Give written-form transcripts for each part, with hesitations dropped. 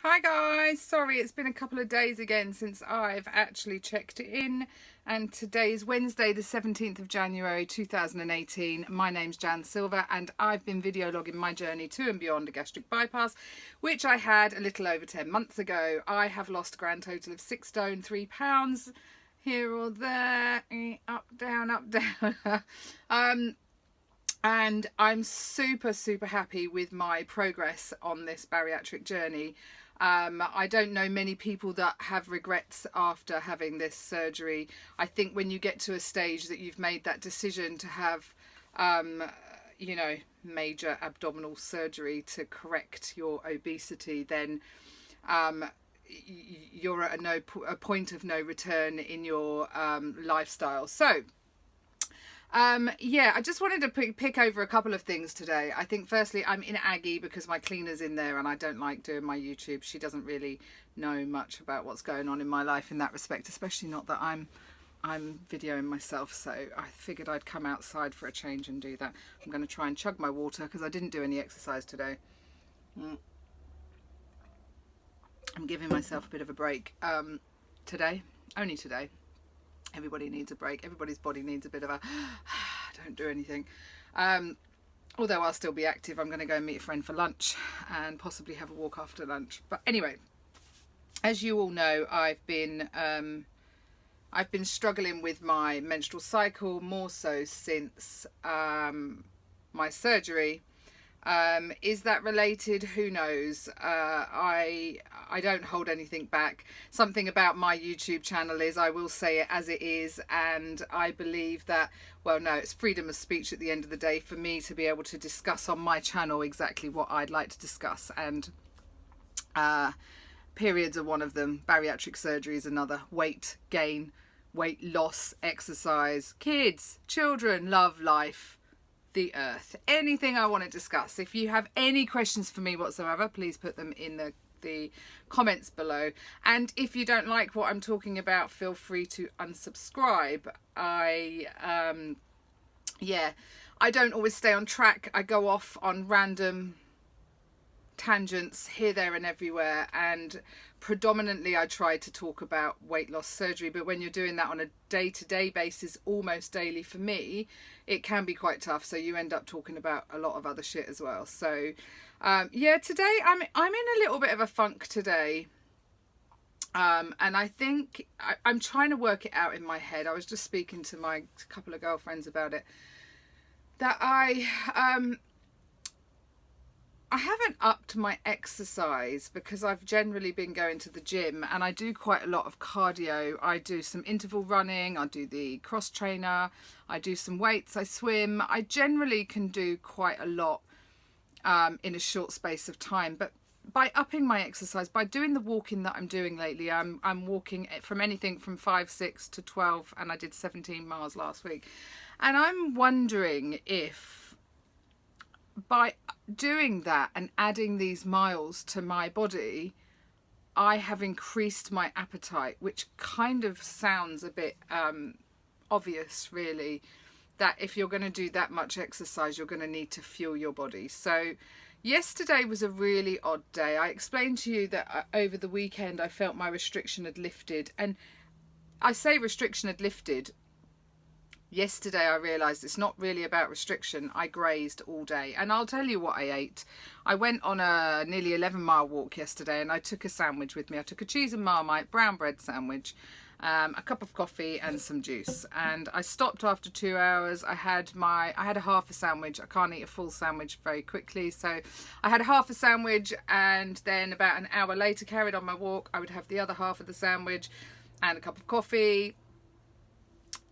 Hi guys, sorry it's been a couple of days again since I've actually checked in, and today is Wednesday the 17th of January 2018. My name's Jan Silver and I've been video logging my journey to and beyond a gastric bypass, which I had a little over 10 months ago. I have lost a grand total of 6 stone 3 pounds, here or there, up down and I'm super happy with my progress on this bariatric journey. I don't know many people that have regrets after having this surgery. I think when you get to a stage that you've made that decision to have, major abdominal surgery to correct your obesity, then you're at a point of no return in your lifestyle. So, I just wanted to pick over a couple of things today. I think firstly, I'm in Aggie because my cleaner's in there and I don't like doing my YouTube. She doesn't really know much about what's going on in my life in that respect, especially not that I'm videoing myself. So I figured I'd come outside for a change and do that. I'm going to try and chug my water because I didn't do any exercise today. I'm giving myself a bit of a break today, only today. Everybody needs a break. Everybody's body needs a bit of a don't do anything. Although I'll still be active. I'm going to go and meet a friend for lunch and possibly have a walk after lunch. But anyway, as you all know, I've been struggling with my menstrual cycle, more so since my surgery. Is that related? Who knows? I don't hold anything back. Something about my YouTube channel is I will say it as it is, and I believe that, well, no, it's freedom of speech at the end of the day for me to be able to discuss on my channel exactly what I'd like to discuss, and periods are one of them, bariatric surgery is another, weight gain, weight loss, exercise, kids, children, love, life, the earth, anything I want to discuss. If you have any questions for me whatsoever, please put them in the comments below. And if you don't like what I'm talking about, feel free to unsubscribe. I don't always stay on track. I go off on random tangents here, there and everywhere, and predominantly I try to talk about weight loss surgery, but when you're doing that on a day-to-day basis, almost daily for me, it can be quite tough, so you end up talking about a lot of other shit as well. So today I'm in a little bit of a funk today, and I think I'm trying to work it out in my head. I was just speaking to my couple of girlfriends about it, that I haven't upped my exercise because I've generally been going to the gym and I do quite a lot of cardio. I do some interval running, I do the cross trainer, I do some weights, I swim. I generally can do quite a lot in a short space of time. But by upping my exercise, by doing the walking that I'm doing lately, I'm walking from anything from 5, 6 to 12, and I did 17 miles last week. And I'm wondering if by doing that and adding these miles to my body, I have increased my appetite, which kind of sounds a bit obvious, really, that if you're going to do that much exercise, you're going to need to fuel your body. So yesterday was a really odd day. I explained to you that over the weekend I felt my restriction had lifted, and I say restriction had lifted. Yesterday I realised it's not really about restriction. I grazed all day, and I'll tell you what I ate. I went on a nearly 11-mile walk yesterday and I took a sandwich with me. I took a cheese and Marmite brown bread sandwich, a cup of coffee and some juice, and I stopped after 2 hours. I had a half a sandwich. I can't eat a full sandwich very quickly, so I had a half a sandwich, and then about an hour later carried on my walk. I would have the other half of the sandwich and a cup of coffee.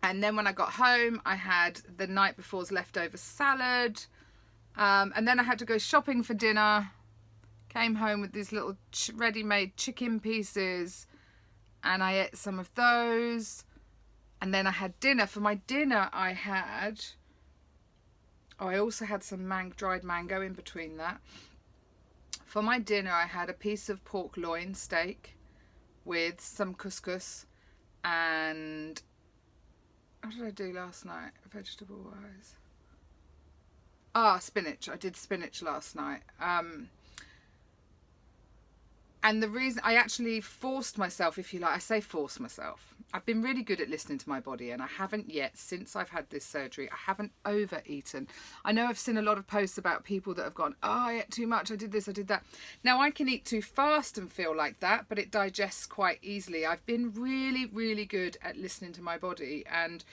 And then when I got home, I had the night before's leftover salad. And then I had to go shopping for dinner. Came home with these little ready-made chicken pieces. And I ate some of those. And then I had dinner. For my dinner, I also had some dried mango in between that. For my dinner, I had a piece of pork loin steak with some couscous and... what did I do last night, vegetable-wise? Spinach. I did spinach last night. And the reason I actually forced myself, if you like, I say force myself. I've been really good at listening to my body, and I haven't yet, since I've had this surgery, I haven't overeaten. I know I've seen a lot of posts about people that have gone, oh, I ate too much, I did this, I did that. Now, I can eat too fast and feel like that, but it digests quite easily. I've been really, really good at listening to my body. And,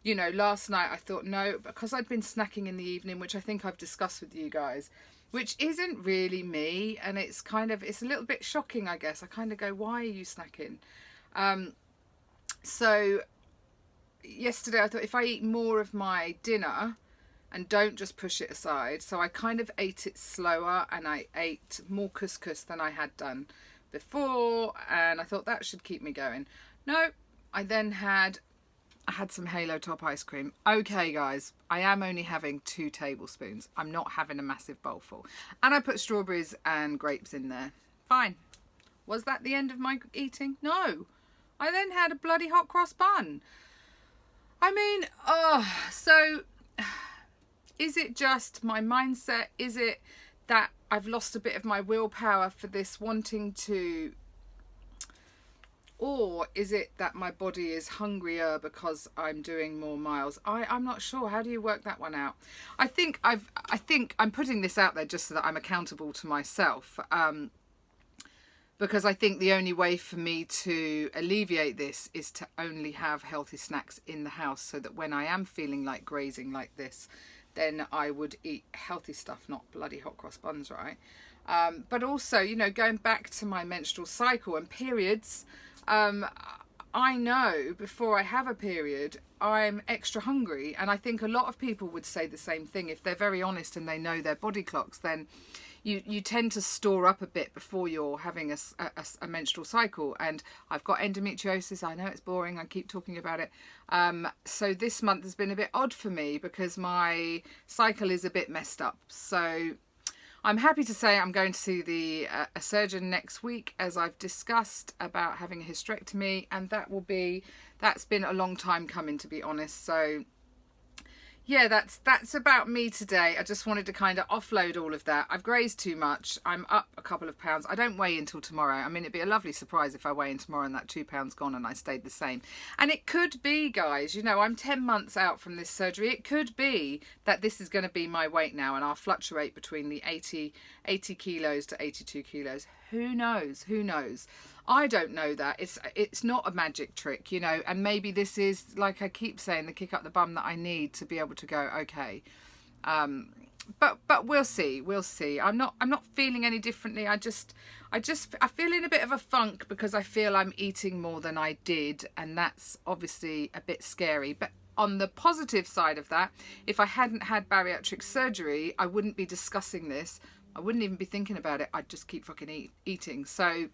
you know, last night I thought, no, because I'd been snacking in the evening, which I think I've discussed with you guys, which isn't really me, and it's a little bit shocking, I guess. I kind of go, why are you snacking? So yesterday I thought, if I eat more of my dinner and don't just push it aside, so I kind of ate it slower, and I ate more couscous than I had done before, and I thought that should keep me going. No, I had some Halo Top ice cream. Okay, guys, I am only having 2 tablespoons. I'm not having a massive bowl full. And I put strawberries and grapes in there. Fine. Was that the end of my eating? No. I then had a bloody hot cross bun. I mean, so is it just my mindset? Is it that I've lost a bit of my willpower for this wanting to... Or is it that my body is hungrier because I'm doing more miles? I'm not sure. How do you work that one out? I think I'm putting this out there just so that I'm accountable to myself. Because I think the only way for me to alleviate this is to only have healthy snacks in the house, so that when I am feeling like grazing like this, then I would eat healthy stuff, not bloody hot cross buns, right? But also, you know, going back to my menstrual cycle and periods, I know before I have a period, I'm extra hungry. And I think a lot of people would say the same thing. If they're very honest and they know their body clocks, then you tend to store up a bit before you're having a menstrual cycle. And I've got endometriosis. I know it's boring. I keep talking about it. So this month has been a bit odd for me because my cycle is a bit messed up. So I'm happy to say I'm going to see a surgeon next week, as I've discussed, about having a hysterectomy, and that's been a long time coming, to be honest. So yeah, that's about me today. I just wanted to kind of offload all of that. I've grazed too much. I'm up a couple of pounds. I don't weigh until tomorrow. I mean, it'd be a lovely surprise if I weigh in tomorrow and that 2 pounds gone and I stayed the same. And it could be, guys, you know, I'm 10 months out from this surgery. It could be that this is going to be my weight now, and I'll fluctuate between the 80 kilos to 82 kilos. Who knows? Who knows? I don't know that. It's not a magic trick, you know, and maybe this is, like I keep saying, the kick up the bum that I need to be able to go, okay. But we'll see. We'll see. I'm not feeling any differently. I feel in a bit of a funk because I feel I'm eating more than I did, and that's obviously a bit scary. But on the positive side of that, if I hadn't had bariatric surgery, I wouldn't be discussing this. I wouldn't even be thinking about it. I'd just keep fucking eating. So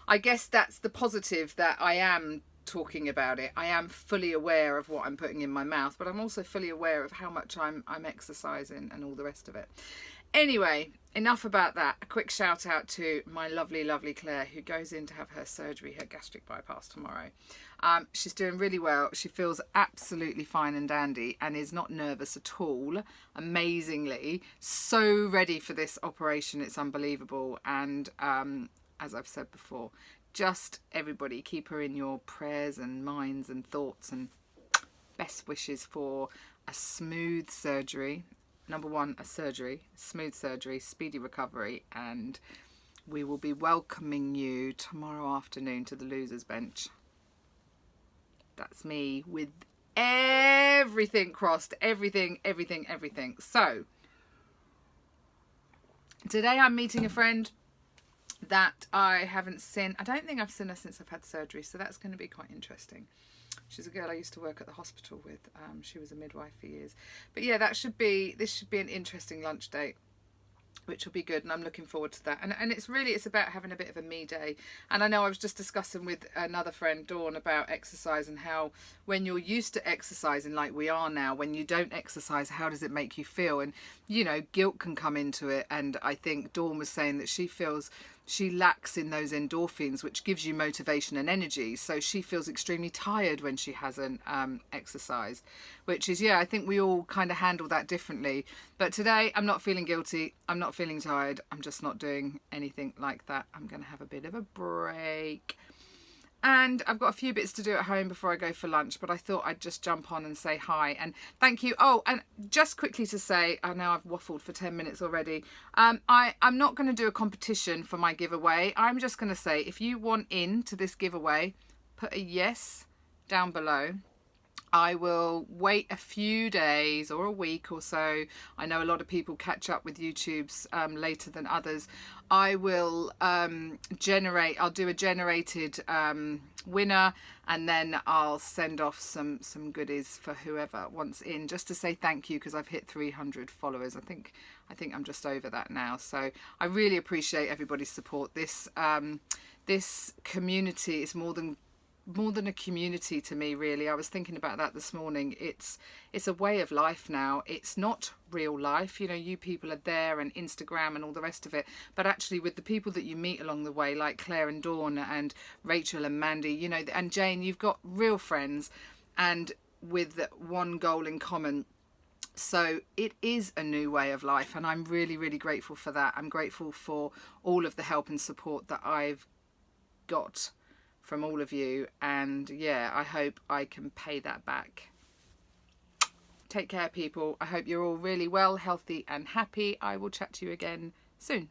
I guess that's the positive, that I am talking about it. I am fully aware of what I'm putting in my mouth, but I'm also fully aware of how much I'm exercising and all the rest of it. Anyway, enough about that. A quick shout out to my lovely, lovely Claire, who goes in to have her surgery, her gastric bypass, tomorrow. She's doing really well. She feels absolutely fine and dandy and is not nervous at all, amazingly. So ready for this operation. It's unbelievable. And as I've said before, just everybody keep her in your prayers and minds and thoughts, and best wishes for a smooth surgery. Number one, a surgery, smooth surgery, speedy recovery, and we will be welcoming you tomorrow afternoon to the losers bench. That's me with everything crossed, everything. So today I'm meeting a friend that I haven't seen. I don't think I've seen her since I've had surgery, so that's going to be quite interesting. She's a girl I used to work at the hospital with. She was a midwife for years. But yeah, this should be an interesting lunch date, which will be good, and I'm looking forward to that. And it's about having a bit of a me day. And I know I was just discussing with another friend, Dawn, about exercise, and how when you're used to exercising like we are now, when you don't exercise, how does it make you feel? And, you know, guilt can come into it. And I think Dawn was saying that she feels she lacks in those endorphins, which gives you motivation and energy. So she feels extremely tired when she hasn't exercised, which is, yeah, I think we all kind of handle that differently. But today I'm not feeling guilty. I'm not not feeling tired. I'm just not doing anything like that. I'm going to have a bit of a break. And I've got a few bits to do at home before I go for lunch, but I thought I'd just jump on and say hi and thank you. Oh, and just quickly to say, I know I've waffled for 10 minutes already. I'm not going to do a competition for my giveaway. I'm just going to say, if you want in to this giveaway, put a yes down below. I will wait a few days or a week or so. I know a lot of people catch up with YouTube's later than others. I will I'll do a generated winner, and then I'll send off some goodies for whoever wants in, just to say thank you, because I've hit 300 followers. I think I'm just over that now. So I really appreciate everybody's support. This community is more than a community to me, really. I was thinking about that this morning. It's a way of life now. It's not real life. You know, you people are there and Instagram and all the rest of it, but actually with the people that you meet along the way, like Claire and Dawn and Rachel and Mandy, you know, and Jane, you've got real friends and with one goal in common. So it is a new way of life, and I'm really, really grateful for that. I'm grateful for all of the help and support that I've got from all of you, and yeah, I hope I can pay that back. Take care, people. I hope you're all really well, healthy and happy. I will chat to you again soon.